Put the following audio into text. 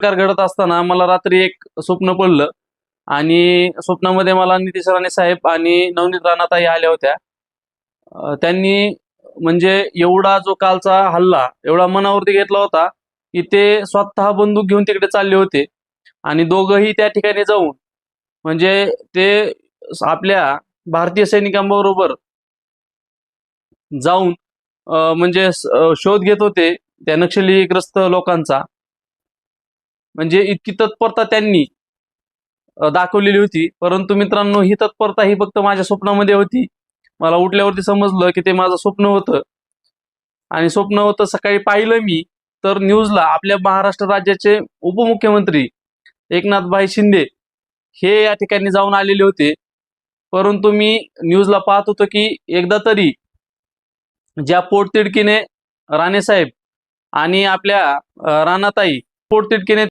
प्रकार घडत असताना मला रात्री एक स्वप्न पडलं आणि स्वप्नामध्ये मला नितीश राणे साहेब आणि नवनीत राणाताई आल्या होत्या. त्यांनी म्हणजे एवढा जो कालचा हल्ला एवढा मनावरती घेतला होता की ते स्वतः बंदूक घेऊन तिकडे चालले होते आणि दोघंही त्या ठिकाणी जाऊन म्हणजे ते आपल्या भारतीय सैनिकांबरोबर जाऊन म्हणजे शोध घेत होते त्या नक्षलीग्रस्त लोकांचा. म्हणजे इतकी तत्परता त्यांनी दाखवलेली होती. परंतु मित्रांनो, ही तत्परता ही फक्त माझ्या स्वप्नामध्ये होती. मला उठल्यावरती समजलं की ते माझं स्वप्न होतं आणि स्वप्न होतं. सकाळी पाहिलं मी तर न्यूजला आपल्या महाराष्ट्र राज्याचे उपमुख्यमंत्री एकनाथभाई शिंदे हे या ठिकाणी जाऊन आलेले होते. परंतु मी न्यूजला पाहत होतो की एकदा तरी ज्या पोटतिडकीने राणेसाहेब आणि आपल्या राणाताई पोटतिडकीने